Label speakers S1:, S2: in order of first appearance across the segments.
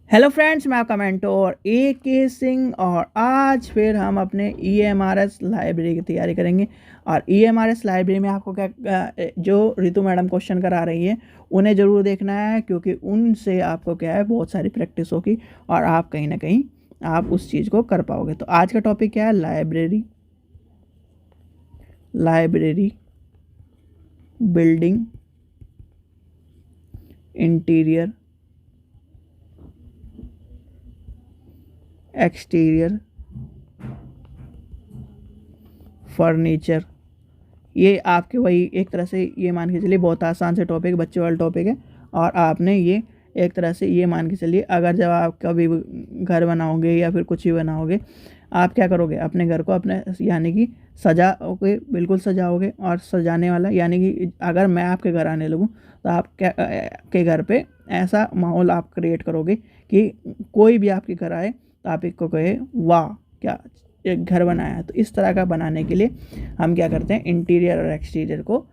S1: Hello friends, मैं आपका mentor AK Singh और आज फिर हम अपने EMRS लाइब्रेरी की तैयारी करेंगे। और EMRS लाइब्रेरी में आपको क्या जो रितु मैडम क्वेश्चन करा रही है उन्हें ज़रूर देखना है, क्योंकि उनसे आपको क्या है बहुत सारी प्रैक्टिस होगी और आप कहीं ना कहीं आप उस चीज़ को कर पाओगे। तो आज का टॉपिक क्या है? Library building, interior, exterior, furniture. ये आपके वही एक तरह से ये मान के चलिए बहुत आसान से टॉपिक, बच्चे वाला टॉपिक है। और आपने ये एक तरह से ये मान के चलिए, अगर जब आप कभी घर बनाओगे या फिर कुछ भी बनाओगे, आप क्या करोगे? अपने घर को अपने यानी कि सजाओगे, बिल्कुल सजाओगे। और सजाने वाला यानी कि अगर मैं आपके घर आने लगूँ तो आप क्या के घर पे ऐसा माहौल आप क्रिएट करोगे कि कोई भी आपके घर आए तो आप एक को कहे वाह क्या एक घर बनाया है। तो इस तरह का बनाने के लिए हम क्या करते हैं, इंटीरियर और एक्सटीरियर को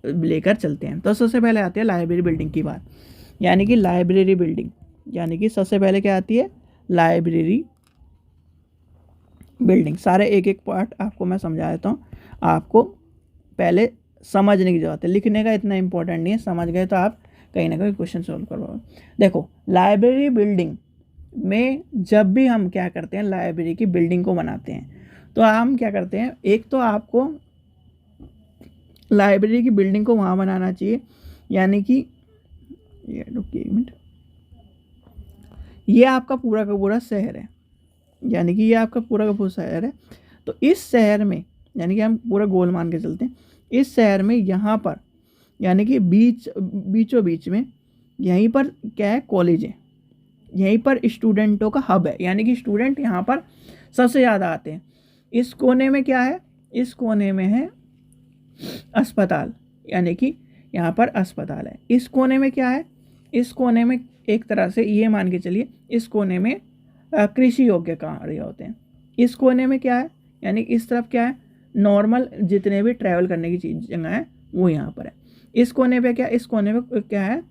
S1: लेकर चलते हैं। तो सबसे पहले आती है लाइब्रेरी बिल्डिंग की बात, यानी कि लाइब्रेरी बिल्डिंग, यानी कि सबसे पहले क्या आती है? Library building. सारे एक एक पार्ट आपको मैं समझा देता हूँ, आपको पहले समझने की जरूरत है, लिखने का इतना इंपॉर्टेंट नहीं है, समझ गए तो आप कहीं ना कहीं क्वेश्चन सॉल्व कर पाओगे। देखो, लाइब्रेरी बिल्डिंग में जब भी हम क्या करते हैं, लाइब्रेरी की बिल्डिंग को बनाते हैं तो हम क्या करते हैं, एक तो आपको लाइब्रेरी की बिल्डिंग को वहाँ बनाना चाहिए, यानी कि ये रुकिए एक मिनट, ये आपका पूरा का पूरा शहर है, यानी कि ये आपका पूरा का पूरा शहर है। तो इस शहर में यानी कि हम पूरा गोल मान के चलते हैं, इस शहर में यहाँ पर यानी कि बीचों बीच में यहीं पर क्या है? कॉलेज है, यहीं पर स्टूडेंटों का हब है, यानी कि स्टूडेंट यहाँ पर सबसे ज़्यादा आते हैं। इस कोने में क्या है? इस कोने में है अस्पताल, यानी कि यहाँ पर अस्पताल है। इस कोने में क्या है? इस कोने में एक तरह से ये मान के चलिए, इस कोने में कृषि योग्य कार्य होते हैं। इस कोने में क्या है? यानी इस तरफ क्या है? नॉर्मल जितने भी ट्रैवल करने की चीज जगह है वो यहाँ पर है। इस कोने पे क्या? इस कोने पे क्या है?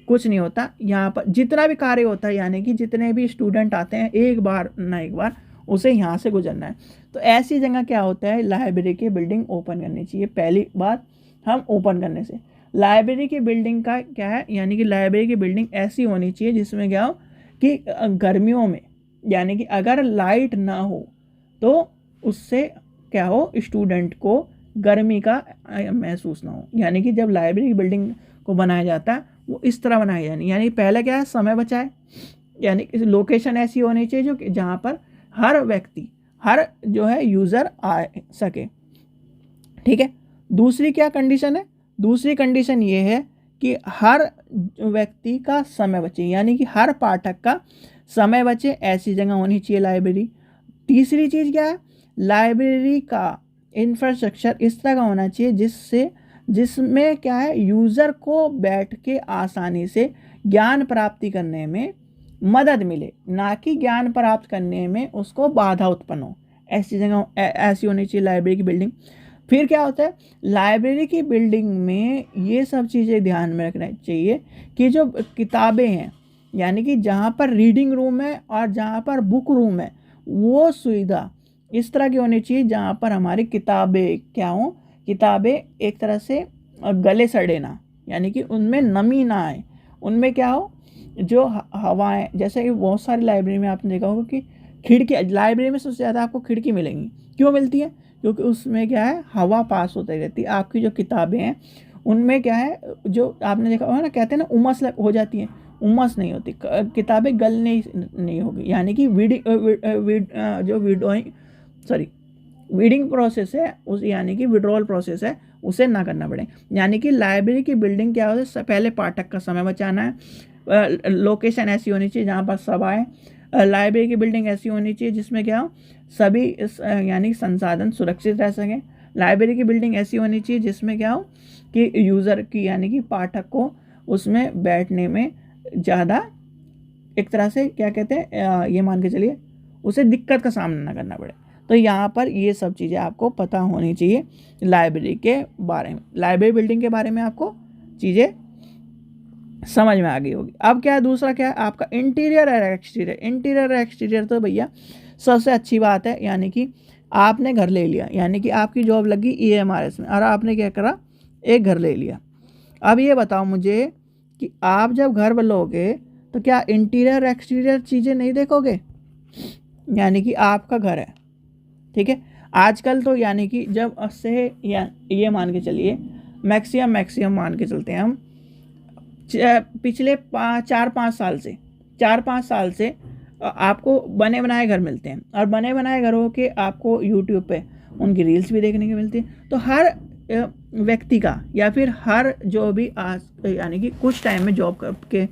S1: कुछ नहीं होता। यहाँ पर जितना भी कार्य होता है, यानी कि जितने भी स्टूडेंट आते हैं एक बार ना एक बार उसे यहाँ से गुजरना है। तो ऐसी जगह क्या होता है? लाइब्रेरी की बिल्डिंग ओपन करनी चाहिए। पहली बात, हम ओपन करने से लाइब्रेरी की बिल्डिंग का क्या है, यानी कि लाइब्रेरी की बिल्डिंग ऐसी होनी चाहिए जिसमें क्या हो कि गर्मियों में यानी कि अगर लाइट ना हो तो उससे क्या हो, स्टूडेंट को गर्मी का महसूस ना हो। यानी कि जब लाइब्रेरी की बिल्डिंग को बनाया जाता है वो इस तरह बनाई जानी, यानी पहले क्या है? समय बचाए, यानी लोकेशन ऐसी होनी चाहिए जो जहाँ पर हर व्यक्ति, हर जो है यूज़र आ सके। ठीक है। दूसरी क्या कंडीशन है? दूसरी कंडीशन ये है कि हर व्यक्ति का समय बचे, यानी कि हर पाठक का समय बचे, ऐसी जगह होनी चाहिए लाइब्रेरी। तीसरी चीज़ क्या है? लाइब्रेरी का इंफ्रास्ट्रक्चर इस तरह का होना चाहिए जिसमें क्या है, यूज़र को बैठ के आसानी से ज्ञान प्राप्ति करने में मदद मिले, ना कि ज्ञान प्राप्त करने में उसको बाधा उत्पन्न हो। ऐसी जगह ऐसी होनी चाहिए लाइब्रेरी की बिल्डिंग। फिर क्या होता है? लाइब्रेरी की बिल्डिंग में ये सब चीज़ें ध्यान में रखना चाहिए कि जो किताबें हैं, यानी कि जहाँ पर रीडिंग रूम है और जहाँ पर बुक रूम है, वो सुविधा इस तरह की होनी चाहिए जहाँ पर हमारी किताबें क्या हों, किताबें एक तरह से गले सड़े ना, यानी कि उनमें नमी ना आए। उनमें क्या हो, जो हवाएं, जैसे कि बहुत सारी लाइब्रेरी में आपने देखा होगा कि खिड़की, लाइब्रेरी में सबसे ज़्यादा आपको खिड़की मिलेंगी। क्यों मिलती है? क्योंकि उसमें क्या है, हवा पास होती रहती है। आपकी जो किताबें हैं उनमें क्या है, जो आपने देखा होगा ना, कहते हैं ना उमस हो जाती है, उमस नहीं होती, किताबें गलने नहीं होगी। यानी कि जो विडोइंग सॉरी वीडिंग प्रोसेस है उस, यानी कि विड्रॉल प्रोसेस है, उसे ना करना पड़े। यानी कि लाइब्रेरी की बिल्डिंग क्या होती है? पहले पाठक का समय बचाना है। लोकेशन ऐसी होनी चाहिए जहाँ पर सब आए। लाइब्रेरी की बिल्डिंग ऐसी होनी चाहिए जिसमें क्या हो, सभी यानी संसाधन सुरक्षित रह सकें। लाइब्रेरी की बिल्डिंग ऐसी होनी चाहिए जिसमें क्या हो कि यूज़र की यानी कि पाठक को उसमें बैठने में ज़्यादा एक तरह से क्या कहते हैं, ये मान के चलिए उसे दिक्कत का सामना ना करना पड़े। तो यहाँ पर ये सब चीज़ें आपको पता होनी चाहिए लाइब्रेरी के बारे में, लाइब्रेरी बिल्डिंग के बारे में आपको चीज़ें समझ में आ गई होगी। अब क्या है, दूसरा क्या है आपका इंटीरियर और एक्सटीरियर। इंटीरियर और एक्सटीरियर तो भैया सबसे अच्छी बात है, यानी कि आपने घर ले लिया, यानी कि आपकी जॉब लगी EMRS में और आपने क्या करा, एक घर ले लिया। अब ये बताओ मुझे कि आप जब घर लोगे तो क्या इंटीरियर एक्सटीरियर चीज़ें नहीं देखोगे, यानी कि आपका घर है, ठीक है। आजकल तो यानी कि जब से या ये मान के चलिए मैक्सिमम मान के चलते हैं हम, पिछले 4-5 साल से आपको बने बनाए घर मिलते हैं, और बने बनाए घरों के आपको यूट्यूब पे उनकी रील्स भी देखने को मिलती है। तो हर व्यक्ति का या फिर हर जो भी आज यानी कि कुछ टाइम में जॉब के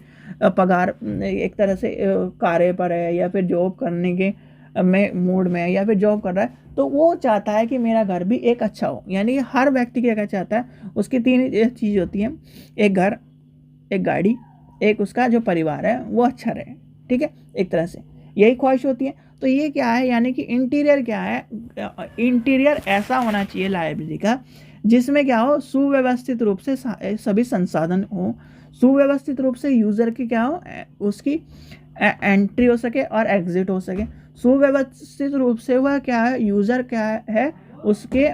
S1: पगार एक तरह से कार्य पर है या फिर जॉब करने के में मूड में है या फिर जॉब कर रहा है, तो वो चाहता है कि मेरा घर भी एक अच्छा हो। यानी कि हर व्यक्ति क्या चाहता है, उसकी 3 चीज़ होती हैं, एक घर, एक गाड़ी, एक उसका जो परिवार है वो अच्छा रहे, ठीक है। एक तरह से यही ख्वाहिश होती है। तो ये क्या है, यानी कि इंटीरियर क्या है, इंटीरियर ऐसा होना चाहिए लाइब्रेरी का जिसमें क्या हो, सुव्यवस्थित रूप से सभी संसाधन हो, सुव्यवस्थित रूप से यूज़र की क्या हो, उसकी एंट्री हो सके और एग्जिट हो सके। सुव्यवस्थित रूप से वह क्या है, यूज़र क्या है, उसके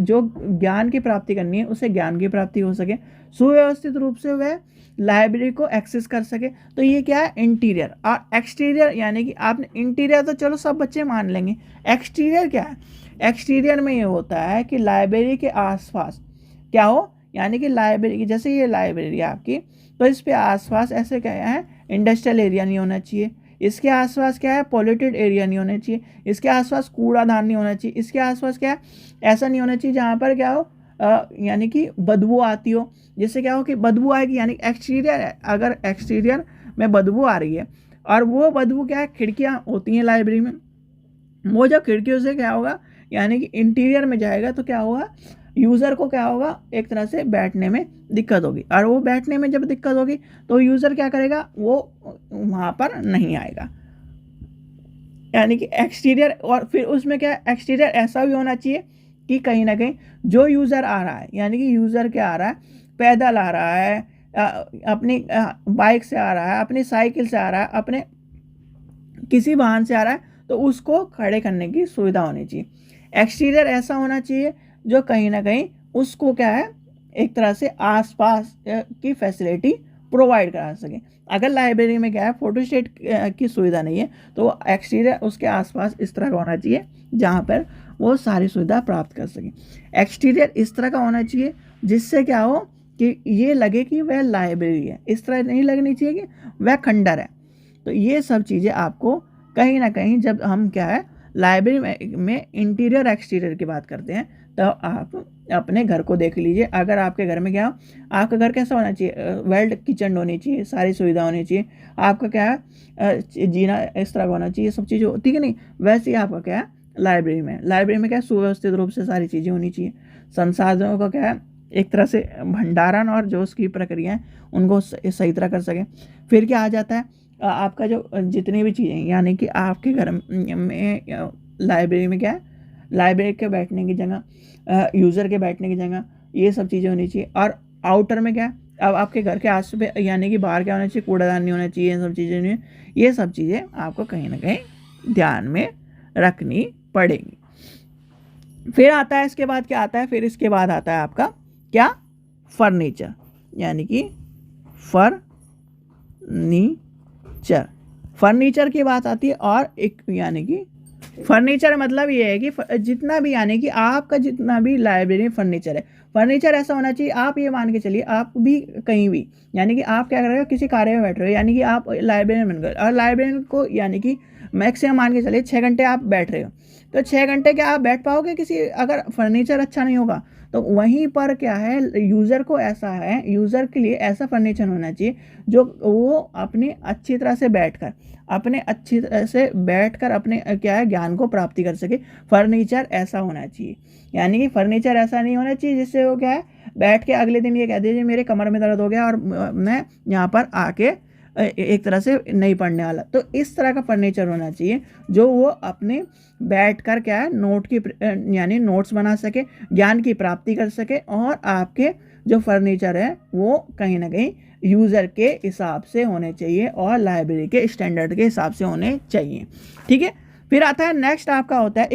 S1: जो ज्ञान की प्राप्ति करनी है उसे ज्ञान की प्राप्ति हो सके, सुव्यवस्थित रूप से वह लाइब्रेरी को एक्सेस कर सके। तो ये क्या है इंटीरियर। और एक्सटीरियर यानी कि आपने इंटीरियर तो चलो सब बच्चे मान लेंगे, एक्सटीरियर क्या है, एक्सटीरियर में ये होता है कि लाइब्रेरी के आसपास क्या हो, यानी कि लाइब्रेरी की जैसे ये लाइब्रेरी है आपकी, तो इस पे आसपास ऐसे क्या है, इंडस्ट्रियल एरिया नहीं होना चाहिए, इसके आसपास क्या है, पॉल्यूटेड एरिया नहीं होना चाहिए, इसके आसपास कूड़ादान नहीं होना चाहिए, इसके आसपास क्या है, ऐसा नहीं होना चाहिए जहाँ पर क्या हो यानी कि बदबू आती हो। जिससे क्या हो कि बदबू आएगी, यानी एक्सटीरियर है, अगर एक्सटीरियर में बदबू आ रही है और वो बदबू क्या है, खिड़कियाँ होती हैं लाइब्रेरी में, वो जब खिड़कियों से क्या होगा, यानी कि इंटीरियर में जाएगा तो क्या होगा, यूज़र को क्या होगा, एक तरह से बैठने में दिक्कत होगी, और वो बैठने में जब दिक्कत होगी तो यूज़र क्या करेगा, वो वहाँ पर नहीं आएगा। यानी कि एक्सटीरियर, और फिर उसमें क्या एक्सटीरियर ऐसा भी होना चाहिए कि कहीं ना कहीं जो यूज़र आ रहा है, यानी कि यूज़र क्या आ रहा है, पैदल आ रहा है, अपनी बाइक से आ रहा है, अपनी साइकिल से आ रहा है, अपने किसी वाहन से आ रहा है, तो उसको खड़े करने की सुविधा होनी चाहिए। एक्सटीरियर ऐसा होना चाहिए जो कहीं ना कहीं उसको क्या है, एक तरह से आसपास की फैसिलिटी प्रोवाइड करा सके। अगर लाइब्रेरी में क्या है, फोटोस्टेट की सुविधा नहीं है, तो एक्सटीरियर उसके आसपास इस तरह का होना चाहिए जहाँ पर वो सारी सुविधा प्राप्त कर सके। एक्सटीरियर इस तरह का होना चाहिए जिससे क्या हो कि ये लगे कि वह लाइब्रेरी है, इस तरह नहीं लगनी चाहिए कि वह खंडर है। तो ये सब चीज़ें आपको कहीं ना कहीं, जब हम क्या है लाइब्रेरी में इंटीरियर एक्सटीरियर की बात करते हैं, तो आप अपने घर को देख लीजिए। अगर आपके घर में क्या हो, आपका घर कैसा होना चाहिए, वेल किचन होनी चाहिए, सारी सुविधा होनी चाहिए, आपका क्या है जीना इस तरह का होना चाहिए, सब चीज़ें होती है नहीं, वैसे ही आपका क्या है लाइब्रेरी में क्या है, सुव्यवस्थित रूप से सारी चीज़ें होनी चाहिए। संसाधनों का क्या है, एक तरह से भंडारण और जो उसकी प्रक्रिया है उनको सही तरह कर सकें। फिर क्या आ जाता है, आपका जो जितनी भी चीज़ें, यानी कि आपके घर में लाइब्रेरी में क्या है, लाइब्रेरी के बैठने की जगह, यूज़र के बैठने की जगह, ये सब चीज़ें होनी चाहिए। और आउटर में क्या है, अब आपके घर के आस पे यानी कि बाहर क्या होना चाहिए, कूड़ादान नहीं होना चाहिए, ये सब चीज़ें नहीं, ये सब चीज़ें आपको कहीं ना कहीं ध्यान में रखनी पड़ेगी। फिर आता है, इसके बाद क्या आता है, फिर इसके बाद आता है आपका क्या, फर्नीचर, यानी कि फर्नीचर की बात आती है। और एक यानी कि फर्नीचर मतलब ये है कि जितना भी, यानी कि आपका जितना भी लाइब्रेरी में फर्नीचर है, फर्नीचर ऐसा होना चाहिए, आप ये मान के चलिए आप भी कहीं भी, यानी कि आप क्या कर रहे हो, किसी कार्य में बैठ रहे हो, यानी कि आप लाइब्रेरी में बन गए, और लाइब्रेरी को यानी कि मैक्सिमम मान के चलिए 6 घंटे आप बैठ रहे हो, तो 6 घंटे क्या आप बैठ पाओगे किसी, अगर फर्नीचर अच्छा नहीं होगा। तो वहीं पर क्या है, यूज़र को ऐसा है, यूज़र के लिए ऐसा फर्नीचर होना चाहिए जो वो अपनी अच्छी तरह से बैठकर अपने क्या है ज्ञान को प्राप्ति कर सके। फर्नीचर ऐसा होना चाहिए, यानी कि फर्नीचर ऐसा नहीं होना चाहिए जिससे वो क्या है, बैठ के अगले दिन ये कह दीजिए मेरे कमर में दर्द हो गया और मैं यहाँ पर आके एक तरह से नहीं पढ़ने वाला। तो इस तरह का फर्नीचर होना चाहिए जो वो अपने बैठ कर क्या है नोट की यानी नोट्स बना सके, ज्ञान की प्राप्ति कर सके, और आपके जो फर्नीचर है वो कहीं ना कहीं यूज़र के हिसाब से होने चाहिए और लाइब्रेरी के स्टैंडर्ड के हिसाब से होने चाहिए। ठीक है, फिर आता है नेक्स्ट आपका होता है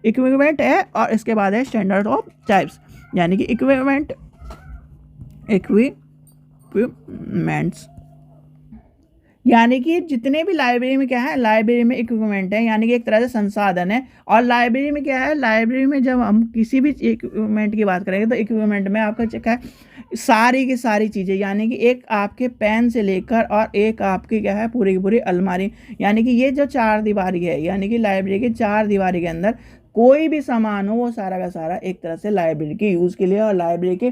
S1: इक्विपमेंट है, और इसके बाद है स्टैंडर्ड ऑफ टाइप्स, यानी कि इक्विपमेंट्स, यानी कि जितने भी लाइब्रेरी में क्या है, लाइब्रेरी में इक्विपमेंट है, यानी कि एक तरह से संसाधन है। और लाइब्रेरी में क्या है, लाइब्रेरी में जब हम किसी भी इक्विपमेंट की बात करेंगे तो इक्विपमेंट में आपका क्या है, सारी की सारी चीज़ें, यानी कि एक आपके पेन से लेकर और एक आपकी क्या है पूरी की पूरी अलमारी, यानी कि ये जो चार दीवारी है, यानी कि लाइब्रेरी की चार दीवारी के अंदर कोई भी सामान हो वो सारा का सारा एक तरह से लाइब्रेरी के यूज़ के लिए। और लाइब्रेरी के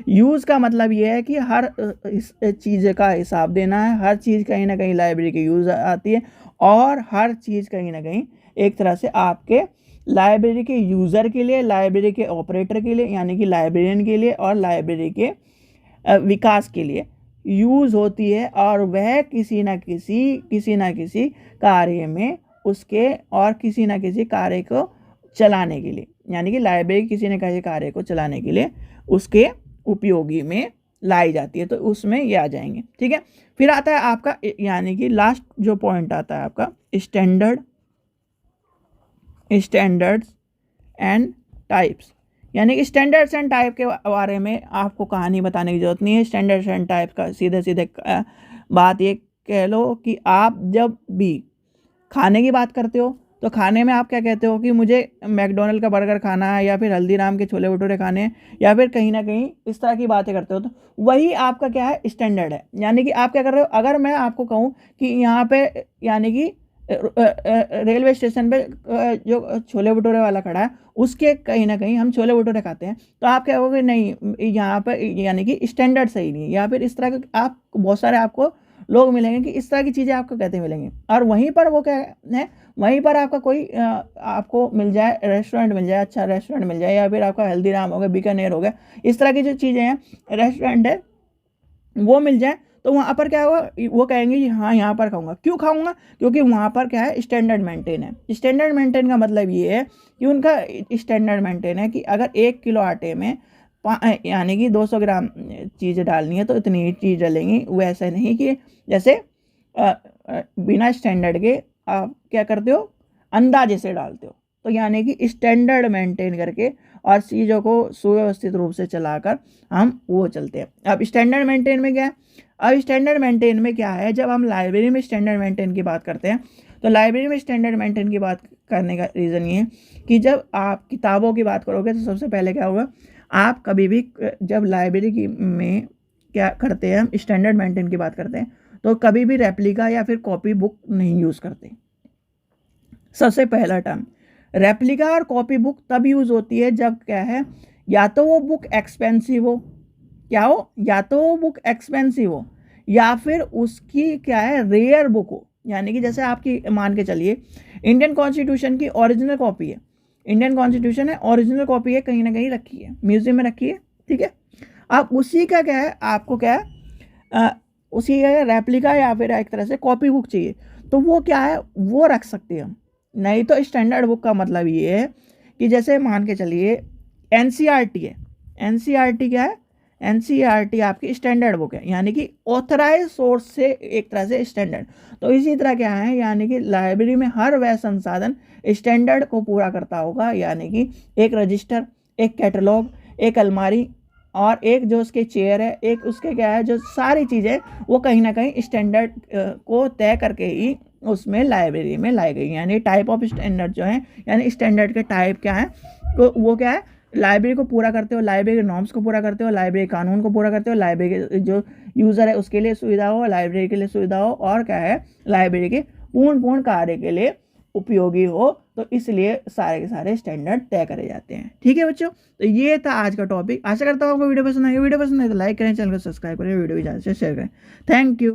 S1: यूज़ का मतलब ये है कि हर इस चीज़ का हिसाब देना है, हर चीज़ कहीं ना कहीं लाइब्रेरी के यूज़ आती है, और हर चीज़ कहीं ना कहीं एक तरह से आपके लाइब्रेरी के यूज़र के लिए, लाइब्रेरी के ऑपरेटर के लिए, यानी कि लाइब्रेरियन के लिए और लाइब्रेरी के विकास के लिए यूज़ होती है। और वह किसी न किसी कार्य में उसके और किसी न किसी कार्य को चलाने के लिए, यानी कि लाइब्रेरी किसी न किसी कार्य को चलाने के लिए उसके उपयोगी में लाई जाती है। तो उसमें ये आ जाएंगे। ठीक है, फिर आता है आपका यानी कि लास्ट जो पॉइंट आता है आपका स्टैंडर्ड्स एंड टाइप्स, यानी कि स्टैंडर्ड्स एंड टाइप के बारे में आपको कहानी बताने की जरूरत नहीं है। स्टैंडर्ड्स एंड टाइप का सीधे बात ये कह लो कि आप जब भी खाने की बात करते हो तो खाने में आप क्या कहते हो कि मुझे मैकडोनल्ड का बर्गर खाना है, या फिर हल्दीराम के छोले भटूरे खाने हैं, या फिर कहीं ना कहीं इस तरह की बातें करते हो। तो वही आपका क्या है, स्टैंडर्ड है। यानी कि आप क्या कर रहे हो, अगर मैं आपको कहूँ कि यहाँ पे यानी कि रेलवे स्टेशन पे जो छोले भटूरे वाला खड़ा है उसके कहीं ना कहीं हम छोले भटूरे खाते हैं, तो आप क्या कहोगे, नहीं यहाँ पर यानी कि स्टैंडर्ड सही नहीं है। या फिर इस तरह के आप बहुत सारे आपको लोग मिलेंगे कि इस तरह की चीज़ें आपको कहते मिलेंगे। और वहीं पर वो क्या है, वहीं पर आपका कोई आपको मिल जाए, रेस्टोरेंट मिल जाए, अच्छा रेस्टोरेंट मिल जाए, या फिर आपका हल्दीराम हो गया, बीकानेर हो गया, इस तरह की जो चीज़ें हैं रेस्टोरेंट है वो मिल जाए, तो वहाँ पर क्या होगा, वो कहेंगे कि हाँ यहाँ पर खाऊंगा। क्यों खाऊंगा, क्योंकि वहाँ पर क्या है, स्टैंडर्ड मेंटेन है। स्टैंडर्ड मेंटेन का मतलब ये है कि उनका स्टैंडर्ड मेंटेन है कि अगर 1 किलो आटे में यानी कि 200 ग्राम चीज़ें डालनी है तो इतनी ही चीज़ डालेंगी। वैसे नहीं कि जैसे बिना स्टैंडर्ड के आप क्या करते हो, अंदाजे से डालते हो। तो यानी कि स्टैंडर्ड मेंटेन करके और चीज़ों को सुव्यवस्थित रूप से चलाकर हम वो चलते हैं। अब स्टैंडर्ड मेंटेन में क्या है, अब स्टैंडर्ड मेंटेन में क्या है, जब हम लाइब्रेरी में स्टैंडर्ड मेंटेन की बात करते हैं तो लाइब्रेरी में स्टैंडर्ड मेंटेन की बात करने का रीज़न ये है कि जब आप किताबों की बात करोगे तो सबसे पहले क्या होगा, आप कभी भी जब लाइब्रेरी की में क्या करते हैं, हम स्टैंडर्ड मेंटेन की बात करते हैं तो कभी भी रेप्लिका या फिर कॉपी बुक नहीं यूज़ करते। सबसे पहला टर्म, रेप्लिका और कॉपी बुक तब यूज़ होती है जब क्या है, या तो वो बुक एक्सपेंसिव हो, क्या हो, या तो वो बुक एक्सपेंसिव हो, या फिर उसकी क्या है रेयर बुक हो। यानी कि जैसे आपकी मान के चलिए इंडियन कॉन्स्टिट्यूशन की ओरिजिनल कॉपी है, इंडियन कॉन्स्टिट्यूशन है, ओरिजिनल कॉपी है, कहीं ना कहीं रखी है, म्यूजियम में रखी है। ठीक है, अब उसी का क्या है, आपको क्या है उसी का रेप्लिका या फिर एक तरह से कॉपी बुक चाहिए, तो वो क्या है, वो रख सकते हैं हम। नहीं तो स्टैंडर्ड बुक का मतलब ये है कि जैसे मान के चलिए एनसीईआरटी है, एनसीईआरटी क्या है, एनसीईआरटी आपकी स्टैंडर्ड बुक है, यानी कि ऑथराइज सोर्स से एक तरह से स्टैंडर्ड। तो इसी तरह क्या है, यानी कि लाइब्रेरी में हर वह संसाधन स्टैंडर्ड को पूरा करता होगा, यानी कि एक रजिस्टर, एक कैटलॉग, एक अलमारी, और एक जो उसके चेयर है, एक उसके क्या है, जो सारी चीज़ें वो कहीं ना कहीं स्टैंडर्ड को तय करके ही उसमें लाइब्रेरी में लाई गई। यानी टाइप ऑफ स्टैंडर्ड जो है, यानी स्टैंडर्ड के टाइप क्या है, तो वो क्या है, लाइब्रेरी को पूरा करते हो, लाइब्रेरी के नॉर्म्स को पूरा करते हो, लाइब्रेरी कानून को पूरा करते हो, लाइब्रेरी के जो यूज़र है उसके लिए सुविधा हो, लाइब्रेरी के लिए सुविधा हो, और क्या है, लाइब्रेरी के पूर्ण कार्य के लिए उपयोगी हो। तो इसलिए सारे के सारे स्टैंडर्ड तय करे जाते हैं। ठीक है बच्चों, तो ये था आज का टॉपिक। आशा करता हूँ आपको वीडियो पसंद आएगी। वीडियो पसंद आए तो लाइक करें, चैनल को सब्सक्राइब करें, वीडियो भी ज़्यादा से शेयर करें। Thank you.